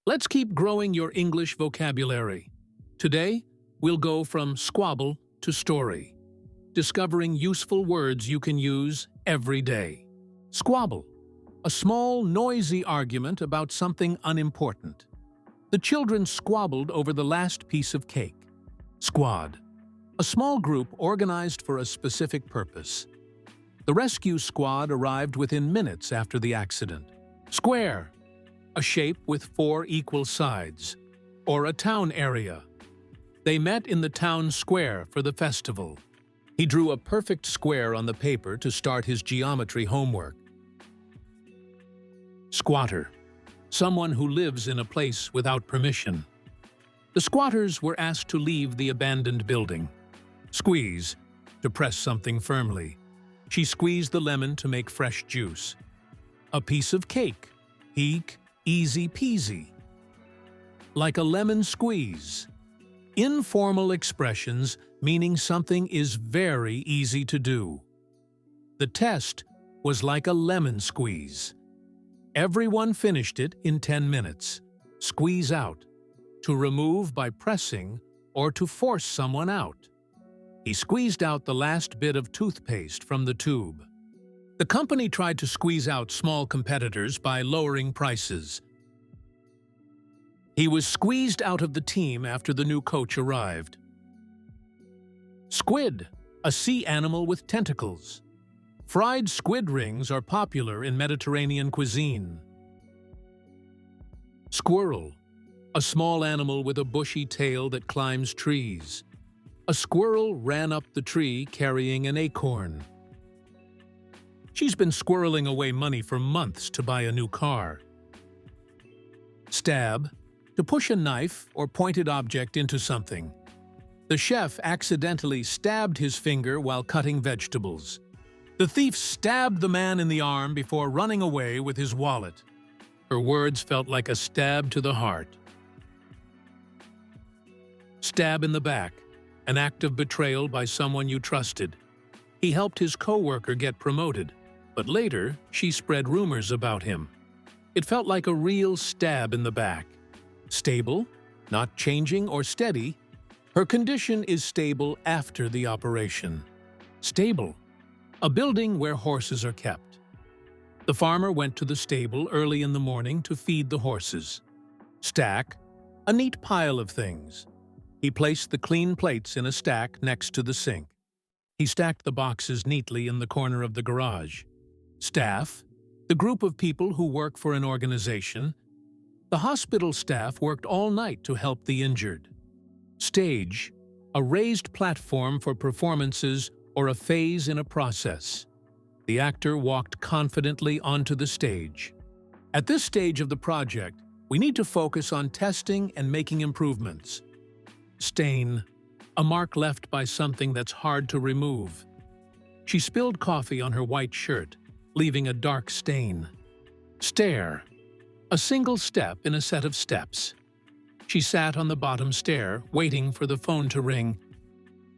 Let's keep growing your English vocabulary. Today, we'll go from squabble to story, discovering useful words you can use every day. Squabble, a small, noisy argument about something unimportant. The children squabbled over the last piece of cake. Squad, a small group organized for a specific purpose. The rescue squad arrived within minutes after the accident. Square, a shape with 4 equal sides, or a town area. They met in the town square for the festival. He drew a perfect square on the paper to start his geometry homework. Squatter, someone who lives in a place without permission. The squatters were asked to leave the abandoned building. Squeeze, to press something firmly. She squeezed the lemon to make fresh juice. A piece of cake. Eek, easy peasy. Like a lemon squeeze. Informal expressions meaning something is very easy to do. The test was like a lemon squeeze. Everyone finished it in 10 minutes. Squeeze out, to remove by pressing or to force someone out. He squeezed out the last bit of toothpaste from the tube. The company tried to squeeze out small competitors by lowering prices. He was squeezed out of the team after the new coach arrived. Squid, a sea animal with tentacles. Fried squid rings are popular in Mediterranean cuisine. Squirrel, a small animal with a bushy tail that climbs trees. A squirrel ran up the tree carrying an acorn. She's been squirreling away money for months to buy a new car. Stab, to push a knife or pointed object into something. The chef accidentally stabbed his finger while cutting vegetables. The thief stabbed the man in the arm before running away with his wallet. Her words felt like a stab to the heart. Stab in the back, an act of betrayal by someone you trusted. He helped his co-worker get promoted, but later she spread rumors about him. It felt like a real stab in the back. Stable, not changing or steady. Her condition is stable after the operation. Stable, a building where horses are kept. The farmer went to the stable early in the morning to feed the horses. Stack, a neat pile of things. He placed the clean plates in a stack next to the sink. He stacked the boxes neatly in the corner of the garage. Staff, the group of people who work for an organization. The hospital staff worked all night to help the injured. Stage, a raised platform for performances or a phase in a process. The actor walked confidently onto the stage. At this stage of the project, we need to focus on testing and making improvements. Stain, a mark left by something that's hard to remove. She spilled coffee on her white shirt, leaving a dark stain. Stair, a single step in a set of steps. She sat on the bottom stair, waiting for the phone to ring.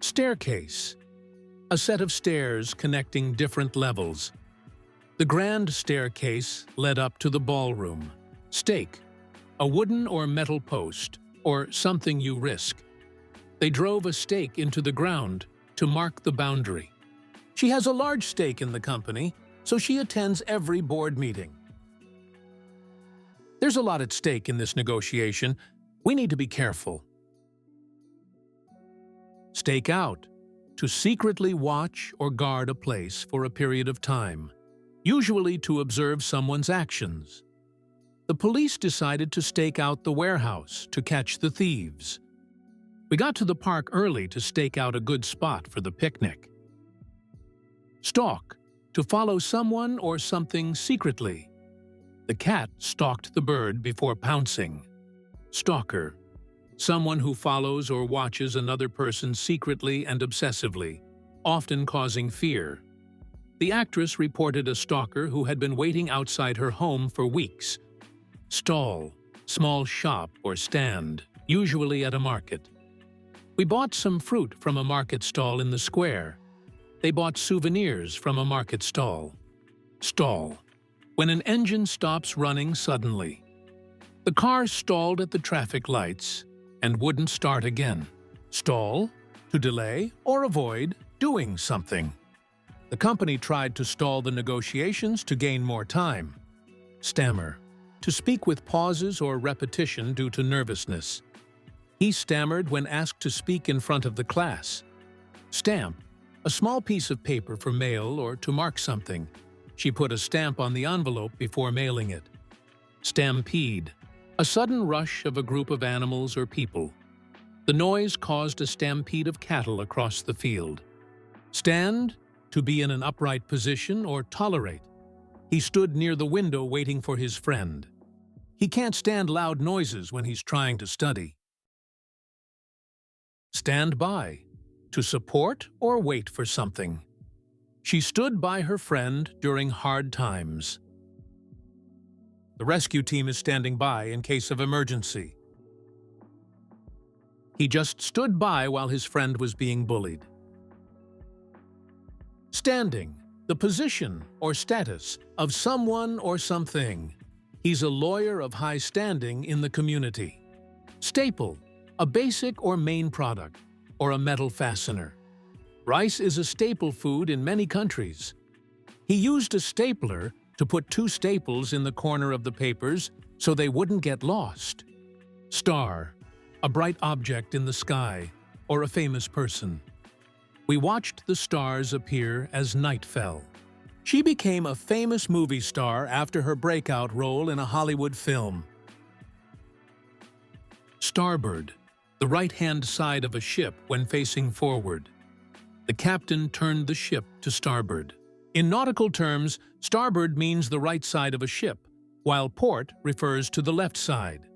Staircase, a set of stairs connecting different levels. The grand staircase led up to the ballroom. Stake, a wooden or metal post, or something you risk. They drove a stake into the ground to mark the boundary. She has a large stake in the company, so she attends every board meeting. There's a lot at stake in this negotiation. We need to be careful. Stake out, to secretly watch or guard a place for a period of time, usually to observe someone's actions. The police decided to stake out the warehouse to catch the thieves. We got to the park early to stake out a good spot for the picnic. Stalk, to follow someone or something secretly. The cat stalked the bird before pouncing. Stalker, someone who follows or watches another person secretly and obsessively, often causing fear. The actress reported a stalker who had been waiting outside her home for weeks. Stall, small shop or stand, usually at a market. We bought some fruit from a market stall in the square. They bought souvenirs from a market stall. Stall, when an engine stops running suddenly. The car stalled at the traffic lights and wouldn't start again. Stall, to delay or avoid doing something. The company tried to stall the negotiations to gain more time. Stammer, to speak with pauses or repetition due to nervousness. He stammered when asked to speak in front of the class. Stamp, a small piece of paper for mail or to mark something. She put a stamp on the envelope before mailing it. Stampede, a sudden rush of a group of animals or people. The noise caused a stampede of cattle across the field. Stand, to be in an upright position or tolerate. He stood near the window waiting for his friend. He can't stand loud noises when he's trying to study. Stand by, to support or wait for something. She stood by her friend during hard times. The rescue team is standing by in case of emergency. He just stood by while his friend was being bullied. Standing, the position or status of someone or something. He's a lawyer of high standing in the community. Staple, a basic or main product, or a metal fastener. Rice is a staple food in many countries. He used a stapler to put two staples in the corner of the papers so they wouldn't get lost. Star, a bright object in the sky, or a famous person. We watched the stars appear as night fell. She became a famous movie star after her breakout role in a Hollywood film. Starboard, the right-hand side of a ship when facing forward. The captain turned the ship to starboard. In nautical terms, starboard means the right side of a ship, while port refers to the left side.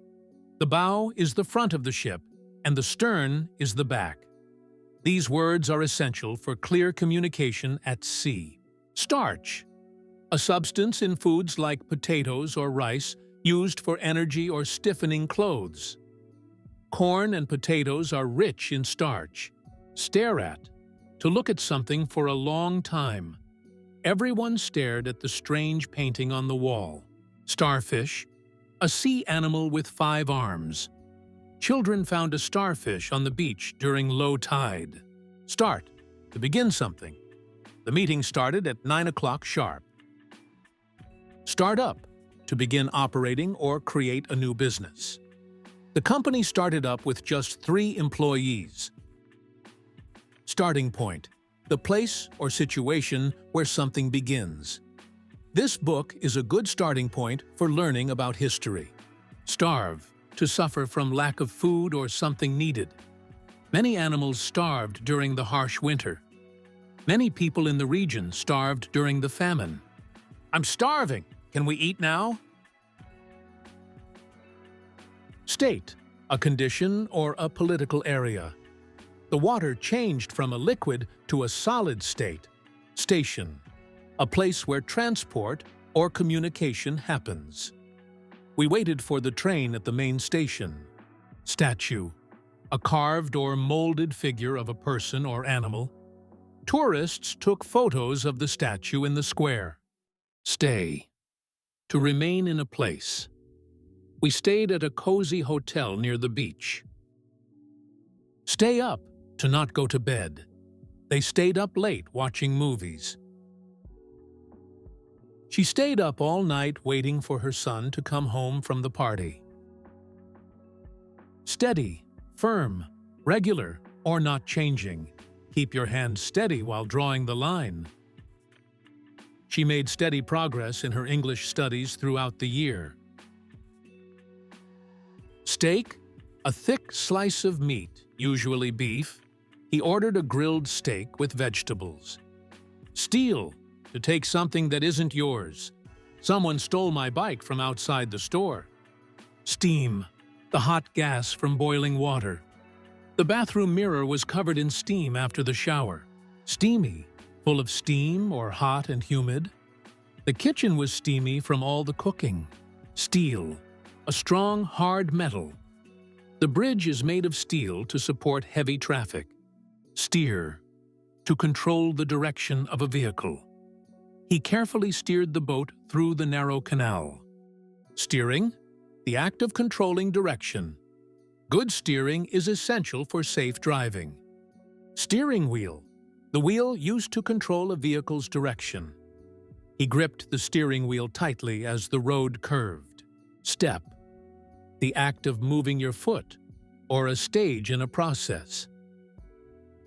The bow is the front of the ship, and the stern is the back. These words are essential for clear communication at sea. Starch, a substance in foods like potatoes or rice used for energy or stiffening clothes. Corn and potatoes are rich in starch. Stare at, to look at something for a long time. Everyone stared at the strange painting on the wall. Starfish, a sea animal with 5 arms. Children found a starfish on the beach during low tide. Start, to begin something. The meeting started at 9 o'clock sharp. Start up, to begin operating or create a new business. The company started up with just 3 employees. Starting point, the place or situation where something begins. This book is a good starting point for learning about history. Starve, to suffer from lack of food or something needed. Many animals starved during the harsh winter. Many people in the region starved during the famine. I'm starving. Can we eat now? State, a condition or a political area. The water changed from a liquid to a solid state. Station, a place where transport or communication happens. We waited for the train at the main station. Statue, a carved or molded figure of a person or animal. Tourists took photos of the statue in the square. Stay, to remain in a place. We stayed at a cozy hotel near the beach. Stay up, to not go to bed. They stayed up late watching movies. She stayed up all night waiting for her son to come home from the party. Steady, firm, regular, or not changing. Keep your hand steady while drawing the line. She made steady progress in her English studies throughout the year. Steak, a thick slice of meat, usually beef. He ordered a grilled steak with vegetables. Steal, to take something that isn't yours. Someone stole my bike from outside the store. Steam, the hot gas from boiling water. The bathroom mirror was covered in steam after the shower. Steamy, full of steam or hot and humid. The kitchen was steamy from all the cooking. Steel, a strong, hard metal. The bridge is made of steel to support heavy traffic. Steer, to control the direction of a vehicle. He carefully steered the boat through the narrow canal. Steering, the act of controlling direction. Good steering is essential for safe driving. Steering wheel, the wheel used to control a vehicle's direction. He gripped the steering wheel tightly as the road curved. Step, the act of moving your foot, or a stage in a process.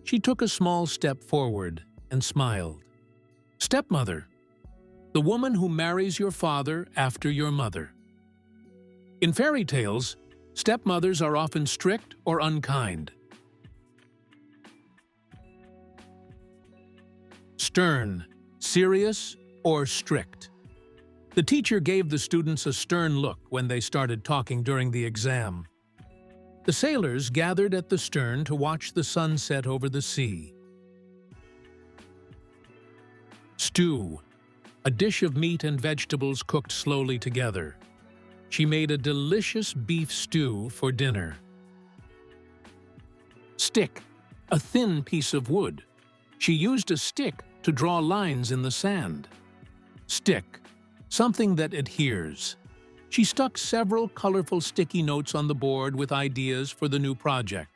She took a small step forward and smiled. Stepmother, the woman who marries your father after your mother. In fairy tales, stepmothers are often strict or unkind. Stern, serious or strict. The teacher gave the students a stern look when they started talking during the exam. The sailors gathered at the stern to watch the sun set over the sea. Stew, a dish of meat and vegetables cooked slowly together. She made a delicious beef stew for dinner. Stick, a thin piece of wood. She used a stick to draw lines in the sand. Stick, something that adheres. She stuck several colorful sticky notes on the board with ideas for the new project.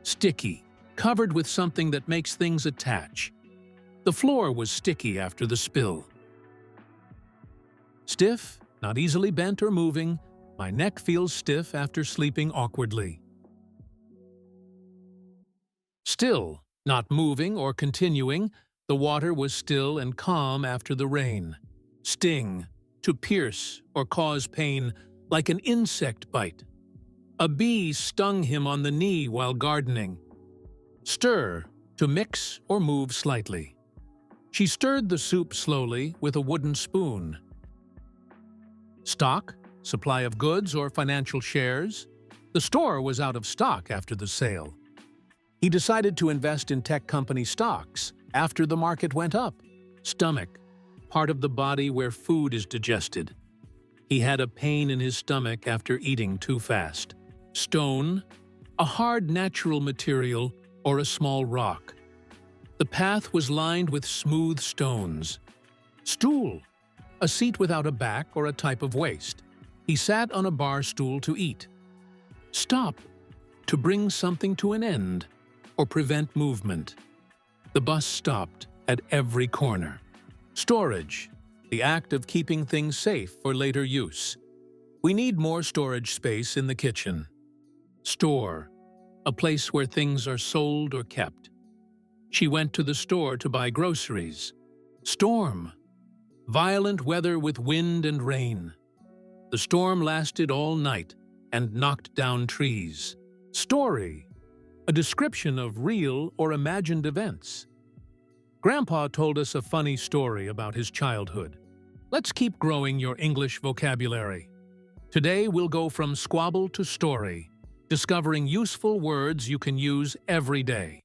Sticky, covered with something that makes things attach. The floor was sticky after the spill. Stiff, not easily bent or moving. My neck feels stiff after sleeping awkwardly. Still, not moving or continuing. The water was still and calm after the rain. Sting, to pierce or cause pain, like an insect bite. A bee stung him on the knee while gardening. Stir, to mix or move slightly. She stirred the soup slowly with a wooden spoon. Stock, supply of goods or financial shares. The store was out of stock after the sale. He decided to invest in tech company stocks after the market went up. Stomach, part of the body where food is digested. He had a pain in his stomach after eating too fast. Stone, a hard natural material or a small rock. The path was lined with smooth stones. Stool, a seat without a back or a type of waist. He sat on a bar stool to eat. Stop, to bring something to an end or prevent movement. The bus stopped at every corner. Storage, the act of keeping things safe for later use. We need more storage space in the kitchen. Store, a place where things are sold or kept. She went to the store to buy groceries. Storm, violent weather with wind and rain. The storm lasted all night and knocked down trees. Story, a description of real or imagined events. Grandpa told us a funny story about his childhood. Let's keep growing your English vocabulary. Today we'll go from squabble to story, discovering useful words you can use every day.